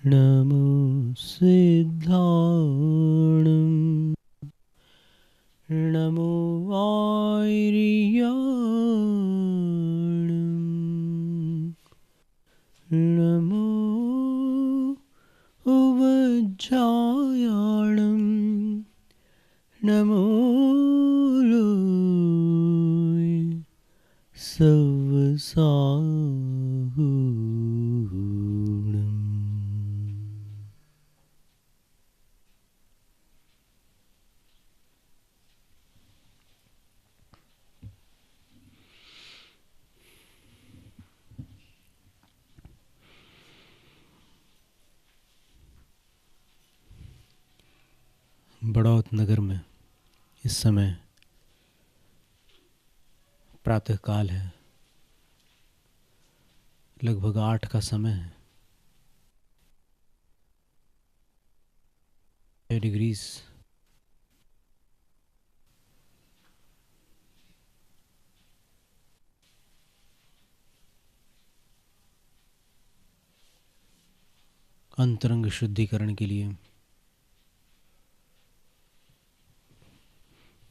नमो सिद्धाणं नमो आर्याणं नमो उवज्जायाणं नमो लोय सवसाहूणम्। बड़ौत नगर में इस समय प्रातःकाल है, लगभग 8 का समय है। 6 डिग्रीज अंतरंग शुद्धिकरण के लिए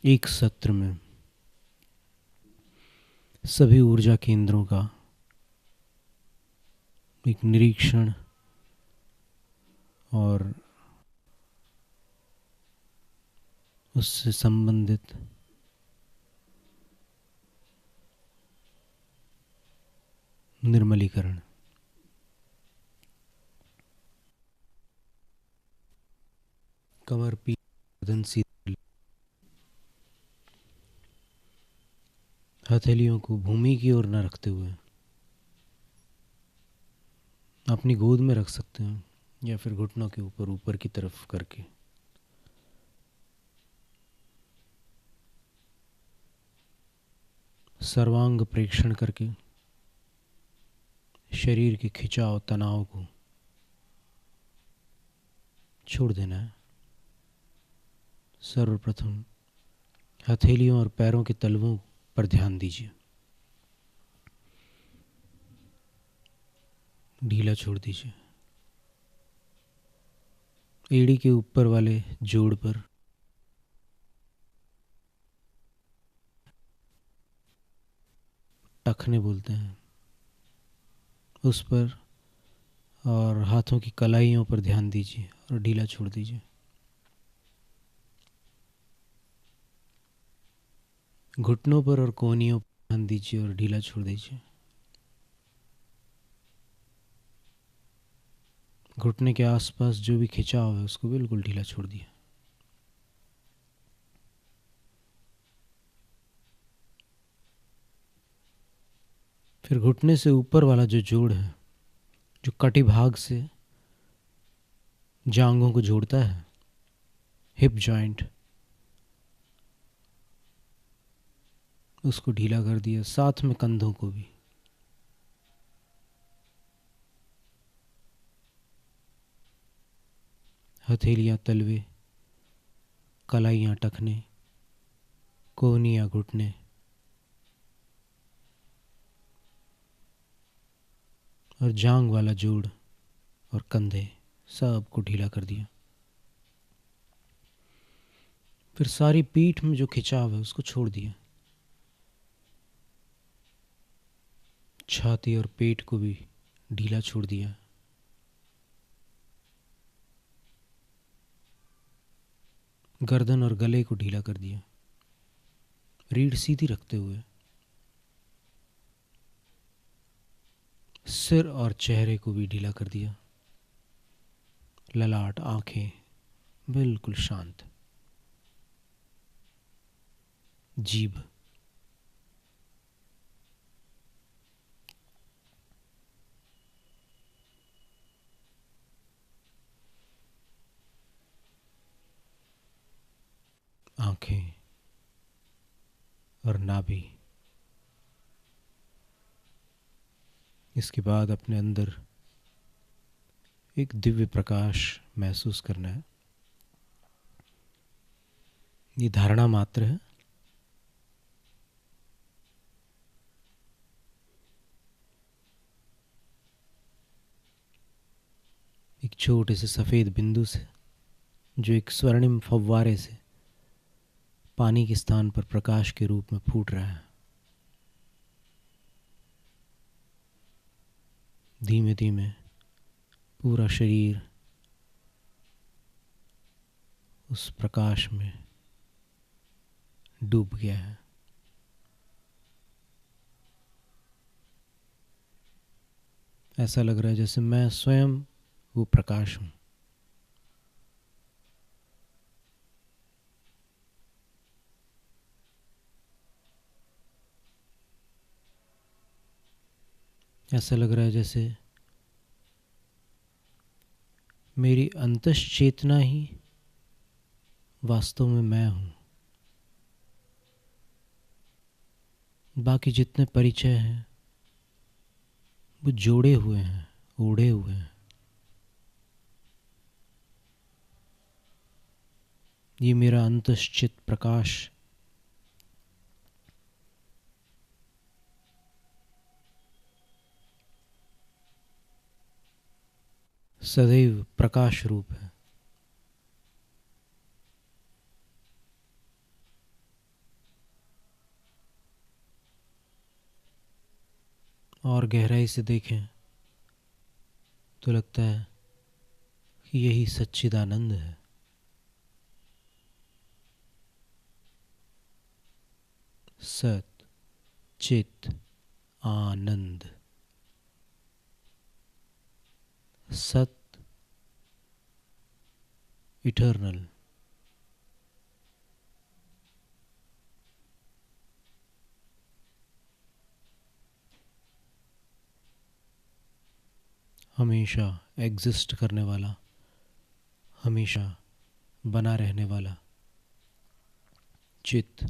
एक सत्र में सभी ऊर्जा केंद्रों का एक निरीक्षण और उससे संबंधित निर्मलीकरण। कमर पीठ गर्दन सीधी, हथेलियों को भूमि की ओर न रखते हुए अपनी गोद में रख सकते हैं या फिर घुटनों के ऊपर ऊपर की तरफ करके सर्वांग प्रेक्षण करके शरीर के खिंचाव तनाव को छोड़ देना है। सर्वप्रथम हथेलियों और पैरों के तलवों पर ध्यान दीजिए, ढीला छोड़ दीजिए। एड़ी के ऊपर वाले जोड़ पर टखने बोलते हैं, उस पर और हाथों की कलाइयों पर ध्यान दीजिए और ढीला छोड़ दीजिए। घुटनों पर और कोहनियों पर ध्यान दीजिए और ढीला छोड़ दीजिए। घुटने के आसपास जो भी खिंचाव है उसको बिल्कुल ढीला छोड़ दिया। फिर घुटने से ऊपर वाला जो जोड़ है, जो कटी भाग से जांघों को जोड़ता है, हिप जॉइंट, उसको ढीला कर दिया, साथ में कंधों को भी। हथेलियां तलवे, कलाइयां टखने, कोहनियां घुटने और जांघ वाला जोड़ और कंधे सब को ढीला कर दिया। फिर सारी पीठ में जो खिंचाव है उसको छोड़ दिया। छाती और पेट को भी ढीला छोड़ दिया। गर्दन और गले को ढीला कर दिया, रीढ़ सीधी रखते हुए। सिर और चेहरे को भी ढीला कर दिया। ललाट, आंखें बिल्कुल शांत। जीभ, आंखें और नाभि। इसके बाद अपने अंदर एक दिव्य प्रकाश महसूस करना है। ये धारणा मात्र है। एक एक छोटे से सफ़ेद बिंदु से जो एक स्वर्णिम फव्वारे से पानी के स्थान पर प्रकाश के रूप में फूट रहा है। धीमे धीमे पूरा शरीर उस प्रकाश में डूब गया है। ऐसा लग रहा है जैसे मैं स्वयं वो प्रकाश हूँ। ऐसा लग रहा है जैसे मेरी अंतश्चेतना ही वास्तव में मैं हूँ। बाकी जितने परिचय हैं वो जोड़े हुए हैं, ओढ़े हुए हैं। ये मेरा अंतश्चित प्रकाश सदैव प्रकाश रूप है। और गहराई से देखें तो लगता है कि यही सच्चिदानंद है। सत चित आनंद। सत इटर्नल, हमेशा एग्जिस्ट करने वाला, हमेशा बना रहने वाला। चित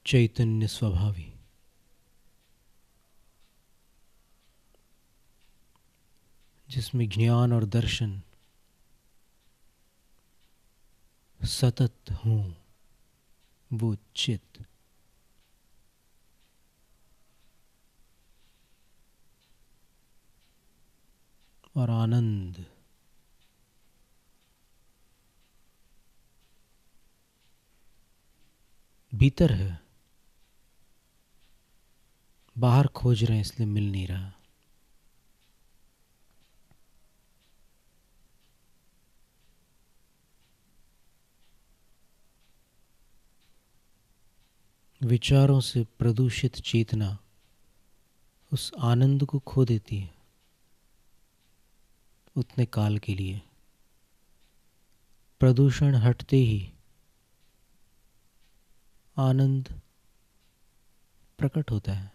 चैतन्य स्वभावी। जिसमें ज्ञान और दर्शन सतत हों, वो चित। और आनंद भीतर है, बाहर खोज रहे हैं इसलिए मिल नहीं रहा। विचारों से प्रदूषित चेतना उस आनंद को खो देती है उतने काल के लिए। प्रदूषण हटते ही आनंद प्रकट होता है।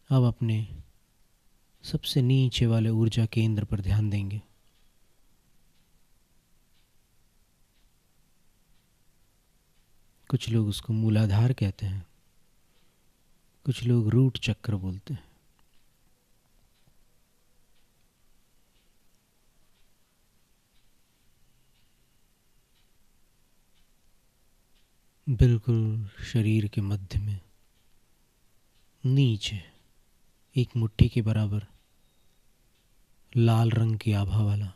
अब अपने सबसे नीचे वाले ऊर्जा केंद्र पर ध्यान देंगे। कुछ लोग उसको मूलाधार कहते हैं, कुछ लोग रूट चक्र बोलते हैं। बिल्कुल शरीर के मध्य में नीचे एक मुट्ठी के बराबर लाल रंग की आभा वाला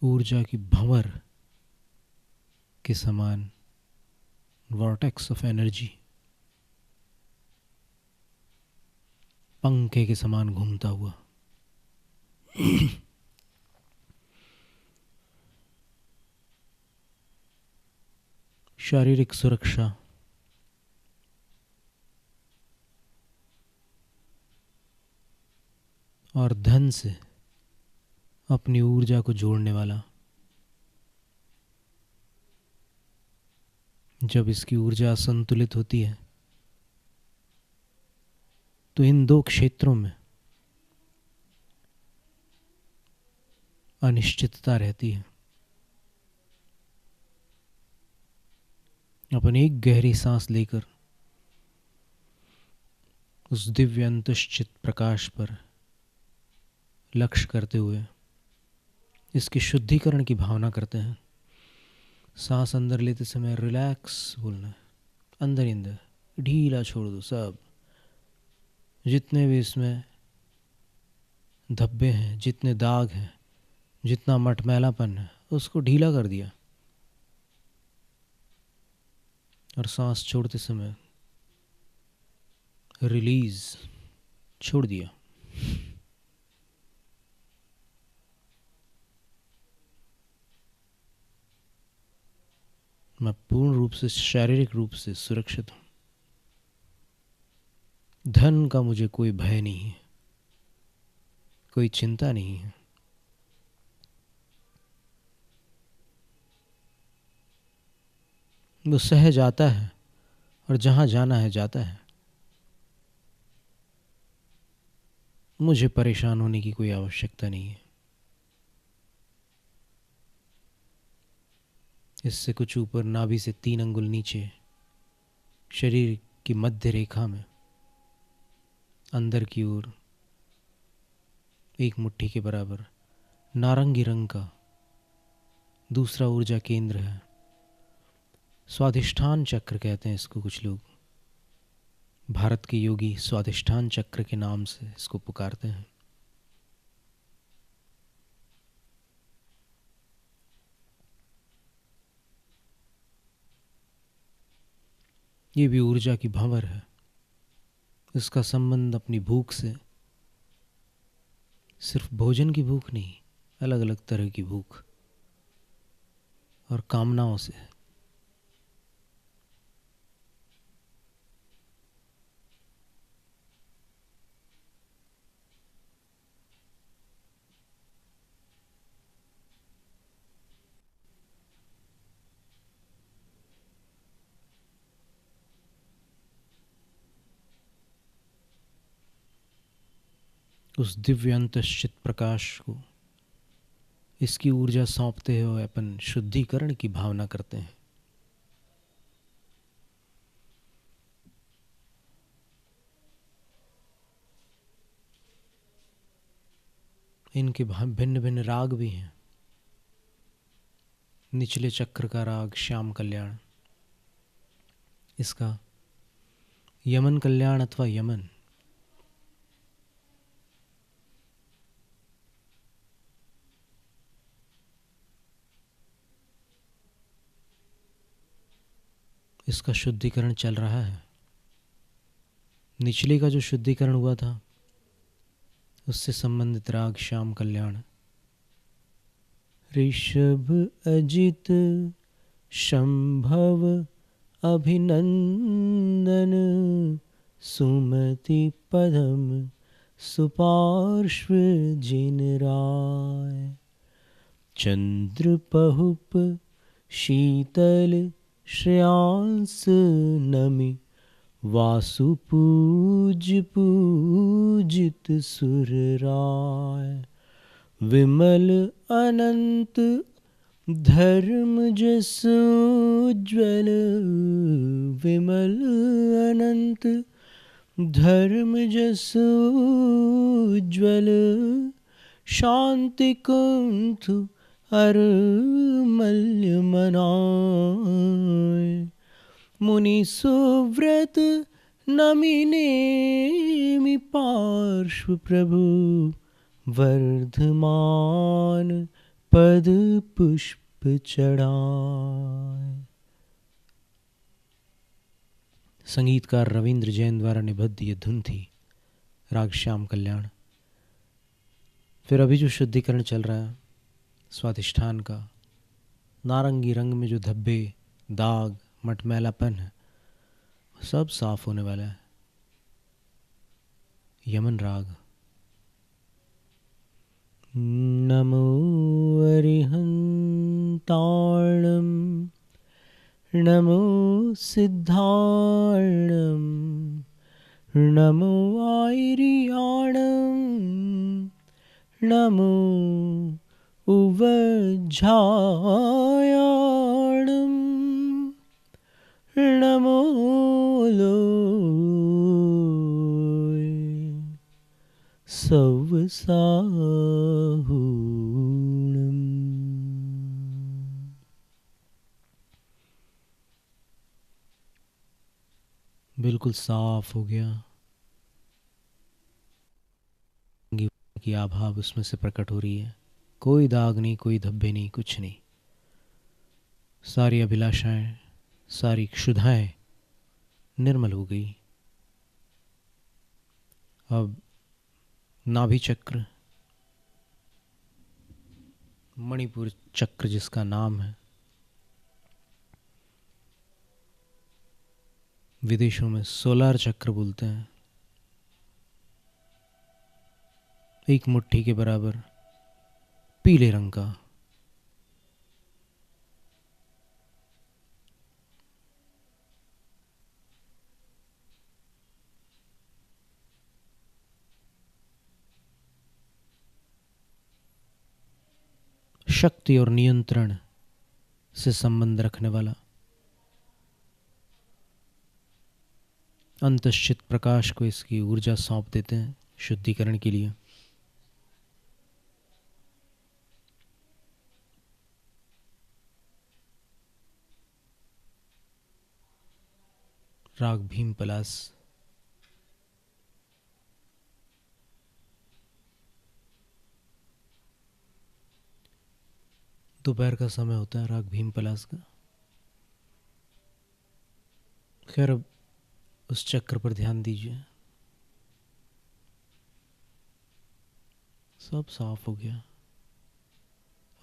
ऊर्जा की भंवर के समान वॉर्टेक्स ऑफ एनर्जी पंखे के समान घूमता हुआ शारीरिक सुरक्षा और धन से अपनी ऊर्जा को जोड़ने वाला। जब इसकी ऊर्जा असंतुलित होती है तो इन दो क्षेत्रों में अनिश्चितता रहती है। अपन एक गहरी सांस लेकर उस दिव्य अंतश्चित प्रकाश पर लक्ष्य करते हुए इसकी शुद्धिकरण की भावना करते हैं। सांस अंदर लेते समय रिलैक्स बोलना है, अंदर ही अंदर ढीला छोड़ दो सब, जितने भी इसमें धब्बे हैं, जितने दाग हैं, जितना मटमैलापन है, उसको ढीला कर दिया। और सांस छोड़ते समय रिलीज, छोड़ दिया। मैं पूर्ण रूप से शारीरिक रूप से सुरक्षित हूँ। धन का मुझे कोई भय नहीं है, कोई चिंता नहीं है। वो सहज आता है और जहाँ जाना है जाता है। मुझे परेशान होने की कोई आवश्यकता नहीं है। इससे कुछ ऊपर नाभि से 3 अंगुल नीचे शरीर की मध्य रेखा में अंदर की ओर 1 मुट्ठी के बराबर नारंगी रंग का दूसरा ऊर्जा केंद्र है। स्वाधिष्ठान चक्र कहते हैं इसको कुछ लोग। भारत के योगी स्वाधिष्ठान चक्र के नाम से इसको पुकारते हैं। ये भी ऊर्जा की भंवर है। इसका संबंध अपनी भूख से, सिर्फ भोजन की भूख नहीं, अलग अलग तरह की भूख और कामनाओं से। उस दिव्य अंतश्चित प्रकाश को इसकी ऊर्जा सौंपते हुए अपन शुद्धिकरण की भावना करते हैं। इनके भिन्न भिन्न राग भी हैं। निचले चक्र का राग श्याम कल्याण, इसका यमन कल्याण अथवा यमन। इसका शुद्धिकरण चल रहा है। निचले का जो शुद्धिकरण हुआ था उससे संबंधित राग श्याम कल्याण। ऋषभ अजित शंभव अभिनंदन सुमति पदम सुपार्श्व जिन राय। चंद्र पहुप शीतल श्रेयांस नमि वासु पूजित सुर राय। विमल अनंत धर्म जस उज्ज्वल, विमल अनंत धर्म जस उज्ज्वल। शांति कुंठ अरमल्य मनाय। मुनि सुव्रत नमिनेमि पार्श्व प्रभु वर्धमान पद पुष्प चढ़ाए। संगीतकार रविंद्र जैन द्वारा निबद्ध ये धुन थी, राग श्याम कल्याण। फिर अभी जो शुद्धिकरण चल रहा है स्वाधिष्ठान का, नारंगी रंग में जो धब्बे, दाग, मटमैलापन है, सब साफ होने वाला है। यमन राग। नमो अरिहंताणं नमो सिद्धाणं नमो आयर्याणं नमो उवज्झायाणं नमो लोय सवसाहूणम्। बिल्कुल साफ हो गया की आभा उसमें से प्रकट हो रही है। कोई दाग नहीं, कोई धब्बे नहीं, कुछ नहीं। सारी अभिलाषाएं, सारी क्षुधाएं निर्मल हो गई। अब नाभि चक्र, मणिपुर चक्र जिसका नाम है, विदेशों में सोलार चक्र बोलते हैं, एक मुट्ठी के बराबर पीले रंग का, शक्ति और नियंत्रण से संबंध रखने वाला, अंतश्चित प्रकाश को इसकी ऊर्जा सौंप देते हैं शुद्धिकरण के लिए। राग भीम पलास। दोपहर का समय होता है राग भीम पलास का। खैर, अब उस चक्र पर ध्यान दीजिए। सब साफ हो गया।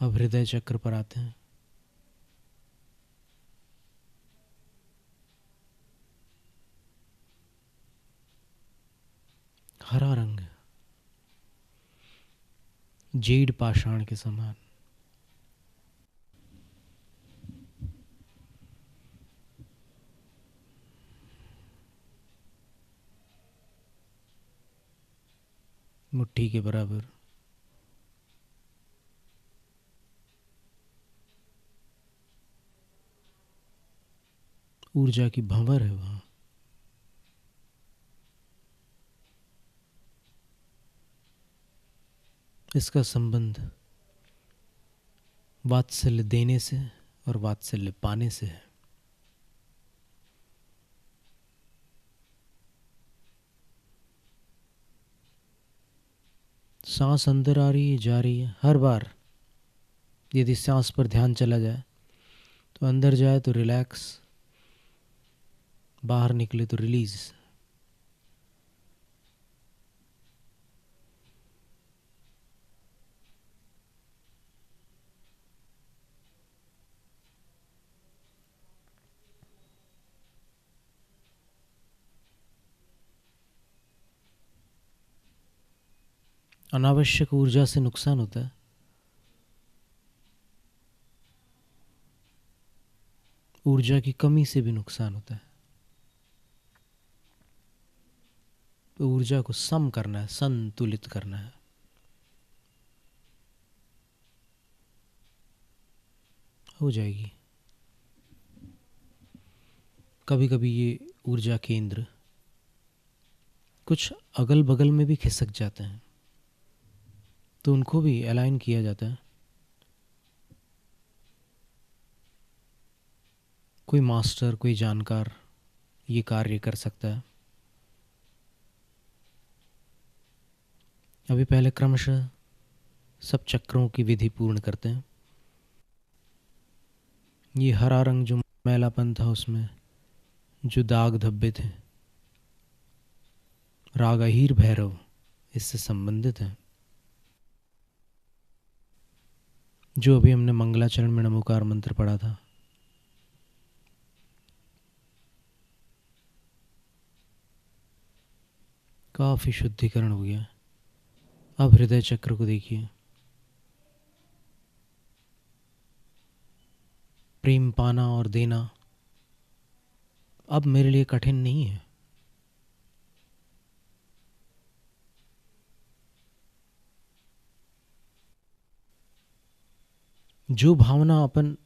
अब हृदय चक्र पर आते हैं। हरा रंग, जेड पाषाण के समान। मुट्ठी के बराबर। ऊर्जा की भंवर है वहां। इसका संबंध वात्सल्य देने से और वात्सल्य पाने से है। सांस अंदर आ रही है, जा रही है। हर बार यदि सांस पर ध्यान चला जाए तो अंदर जाए तो रिलैक्स, बाहर निकले तो रिलीज। अनावश्यक ऊर्जा से नुकसान होता है। ऊर्जा की कमी से भी नुकसान होता है। तो ऊर्जा को सम करना है, संतुलित करना है। हो जाएगी। कभी कभी ये ऊर्जा केंद्र कुछ अगल बगल में भी खिसक जाते हैं, तो उनको भी अलाइन किया जाता है। कोई मास्टर, कोई जानकार ये कार्य कर सकता है। अभी पहले क्रमशः सब चक्रों की विधि पूर्ण करते हैं। ये हरा रंग जो मैलापन था, उसमें जो दाग धब्बे थे, राग अहीर भैरव इससे संबंधित है। जो अभी हमने मंगलाचरण में नमोकार मंत्र पढ़ा था, काफी शुद्धिकरण हो गया। अब हृदय चक्र को देखिए। प्रेम पाना और देना अब मेरे लिए कठिन नहीं है। जो भावना अपन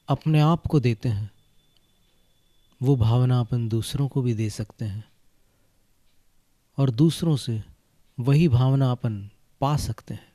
अपने आप को देते हैं, वो भावना अपन दूसरों को भी दे सकते हैं, और दूसरों से वही भावना अपन पा सकते हैं।